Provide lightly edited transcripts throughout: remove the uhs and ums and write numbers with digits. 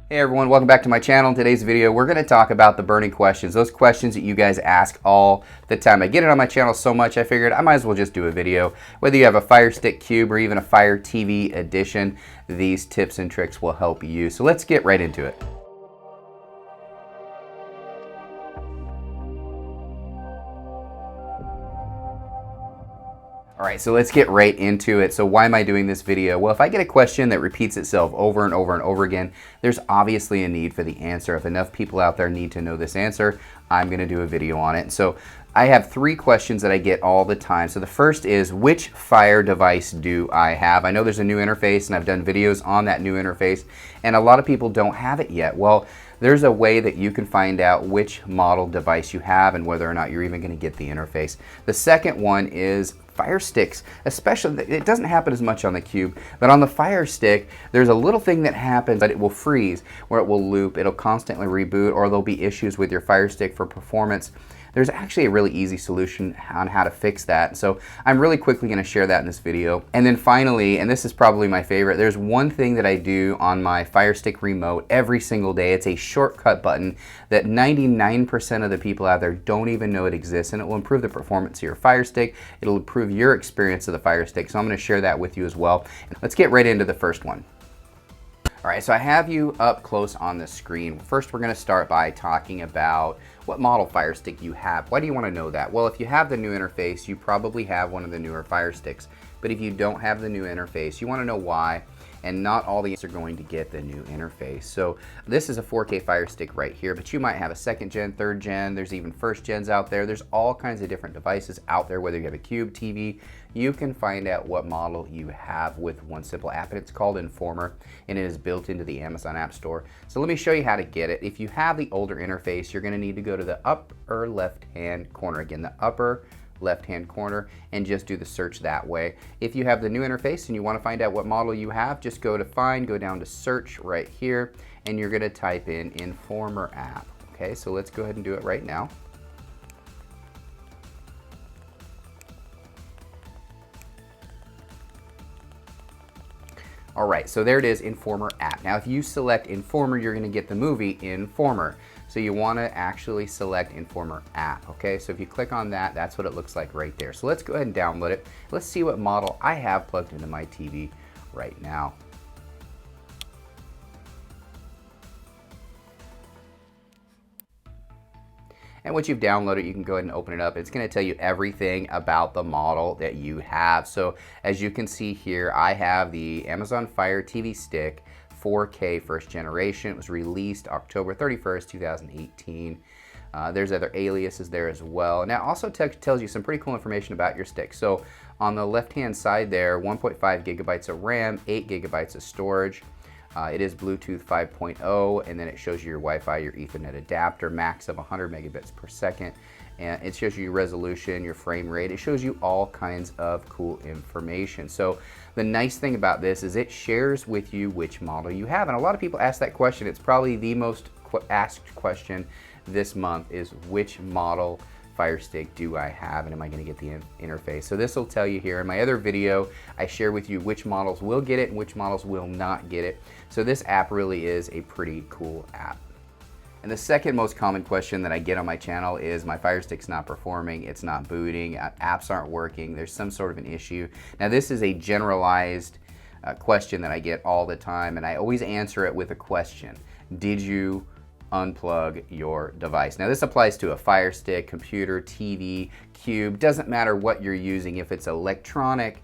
Hey everyone, welcome back to my channel. In today's video, we're going to talk about the burning questions, those questions that you guys ask all the time. I get it on my channel so much, I figured I might as well just do a video. Whether you have a Fire Stick Cube or even a Fire TV Edition, these tips and tricks will help you. So let's get right into it. All right, so let's get right into it. So why am I doing this video? Well, if I get a question that repeats itself over and over and over again, there's obviously a need for the answer. If enough people out there need to know this answer, I'm gonna do a video on it. So I have three questions that I get all the time. So the first is, which Fire device do I have? I know there's a new interface and I've done videos on that new interface, and a lot of people don't have it yet. Well, there's a way that you can find out which model device you have and whether or not you're even gonna get the interface. The second one is Fire Sticks, especially, it doesn't happen as much on the Cube, but on the Fire Stick, there's a little thing that happens, but it will freeze, where it will loop, it'll constantly reboot, or there'll be issues with your Fire Stick for performance. There's actually a really easy solution on how to fix that. So I'm really quickly gonna share that in this video. And then finally, and this is probably my favorite, there's one thing that I do on my Fire Stick remote every single day. It's a shortcut button that 99% of the people out there don't even know it exists, and it will improve the performance of your Fire Stick. It'll improve your experience of the Fire Stick. So I'm gonna share that with you as well. Let's get right into the first one. All right, so I have you up close on the screen. First, we're gonna start by talking about what model Fire Stick you have. Why do you wanna know that? Well, if you have the new interface, you probably have one of the newer Fire Sticks. But if you don't have the new interface, you wanna know why, and not all these are going to get the new interface. So this is a 4K Fire Stick right here, but you might have a 2nd gen, 3rd gen, there's even 1st gens out there. There's all kinds of different devices out there, whether you have a Cube, TV, you can find out what model you have with one simple app, and it's called Informer, and it is built into the Amazon App Store. So let me show you how to get it. If you have the older interface, you're gonna need to go to the upper left-hand corner. Again, the upper left-hand corner, and just do the search that way. If you have the new interface and you want to find out what model you have, just go to Find, go down to Search right here, and you're going to type in Informer app. Okay, so let's go ahead and do it right now. All right, so there it is, Informer app. Now, if you select Informer, you're going to get the movie Informer. So you want to actually select Informer app, okay? So if you click on that, that's what it looks like right there. So let's go ahead and download it. Let's see what model I have plugged into my TV right now. And once you've downloaded it, you can go ahead and open it up. It's going to tell you everything about the model that you have. So as you can see here, I have the Amazon Fire TV Stick 4K 1st generation. It was released October 31st, 2018. There's other aliases there as well. Now it also tells you some pretty cool information about your stick. So on the left-hand side there, 1.5 gigabytes of RAM, 8 gigabytes of storage. It is Bluetooth 5.0, and then it shows you your Wi-Fi, your Ethernet adapter, max of 100 megabits per second. And it shows you your resolution, your frame rate. It shows you all kinds of cool information. So the nice thing about this is it shares with you which model you have. And a lot of people ask that question. It's probably the most asked question this month, is which model Fire Stick do I have, and am I going to get the interface? So this will tell you here. In my other video, I share with you which models will get it and which models will not get it. So this app really is a pretty cool app. And the second most common question that I get on my channel is, my Fire Stick's not performing, it's not booting, apps aren't working, there's some sort of an issue. Now this is a generalized question that I get all the time, and I always answer it with a question. Did you unplug your device? Now this applies to a Fire Stick, computer, TV, Cube, doesn't matter what you're using. If it's electronic,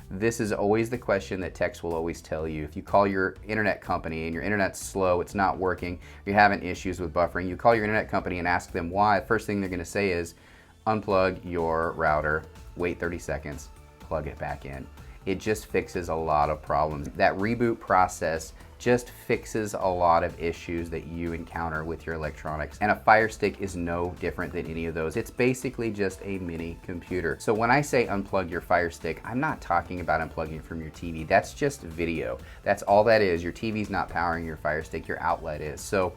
this is always the question that techs will always tell you. If you call your internet company and your internet's slow, it's not working, you're having issues with buffering, you call your internet company and ask them why, the first thing they're going to say is, unplug your router, wait 30 seconds, plug it back in. It just fixes a lot of problems. That reboot process just fixes a lot of issues that you encounter with your electronics. And a Fire Stick is no different than any of those. It's basically just a mini computer. So when I say unplug your Fire Stick, I'm not talking about unplugging from your TV. That's just video. That's all that is. Your TV's not powering your Fire Stick, your outlet is. So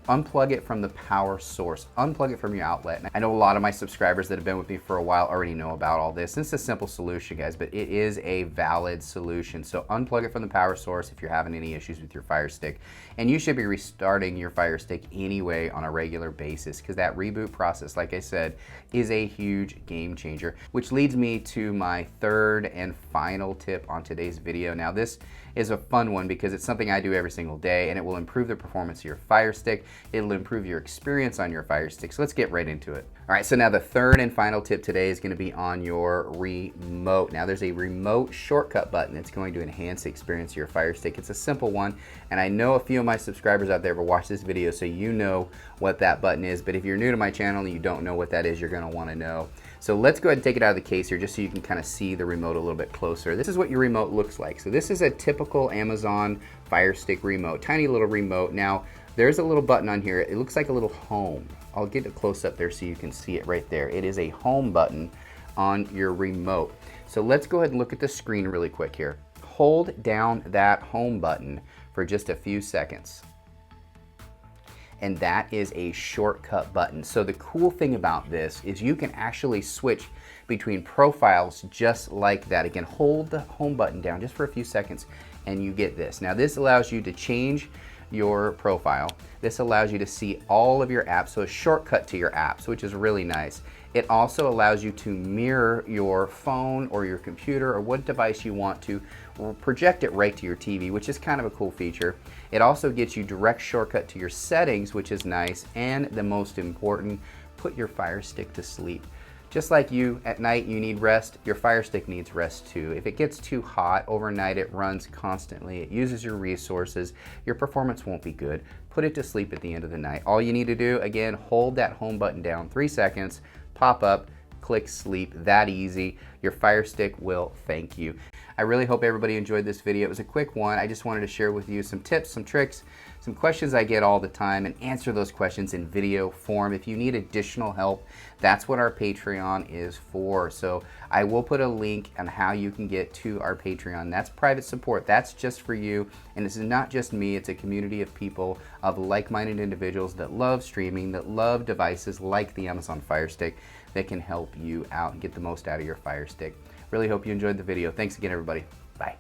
Unplug it from the power source. Unplug it from your outlet. And I know a lot of my subscribers that have been with me for a while already know about all this. This is a simple solution, guys, but it is a valid solution. So unplug it from the power source if you're having any issues with your Fire Stick. And you should be restarting your Fire Stick anyway on a regular basis, because that reboot process, like I said, is a huge game changer. Which leads me to my third and final tip on today's video. Now this is a fun one because it's something I do every single day, and it will improve the performance of your Fire Stick. It'll improve your experience on your Fire Stick. So let's get right into it. All right, so now the third and final tip today is going to be on your remote. Now there's a remote shortcut button that's going to enhance the experience of your Fire Stick. It's a simple one, and I know a few of my subscribers out there will watch this video, so you know what that button is. But if you're new to my channel and you don't know what that is, you're going to want to know. So let's go ahead and take it out of the case here just so you can kind of see the remote a little bit closer. This is what your remote looks like. So this is a typical Amazon Fire Stick remote, tiny little remote. Now there's a little button on here. It looks like a little home. I'll get a close up there so you can see it right there. It is a home button on your remote. So let's go ahead and look at the screen really quick here. Hold down that home button for just a few seconds. And that is a shortcut button. So the cool thing about this is you can actually switch between profiles just like that. Again, hold the home button down just for a few seconds and you get this. Now this allows you to change your profile. This allows you to see all of your apps, so a shortcut to your apps, which is really nice. It also allows you to mirror your phone or your computer or what device you want to, or project it right to your TV, which is kind of a cool feature. It also gets you direct shortcut to your settings, which is nice, and the most important, put your Fire Stick to sleep. Just like you, at night you need rest, your Fire Stick needs rest too. If it gets too hot overnight, it runs constantly, it uses your resources, your performance won't be good. Put it to sleep at the end of the night. All you need to do, again, hold that home button down 3 seconds, pop up, click sleep, that easy. Your Fire Stick will thank you. I really hope everybody enjoyed this video. It was a quick one. I just wanted to share with you some tips, some tricks, some questions I get all the time, and answer those questions in video form. If you need additional help, that's what our Patreon is for. So I will put a link on how you can get to our Patreon. That's private support. That's just for you. And this is not just me. It's a community of people, of like-minded individuals that love streaming, that love devices like the Amazon Fire Stick, that can help you out and get the most out of your Fire Stick. Really hope you enjoyed the video. Thanks again, everybody. Bye.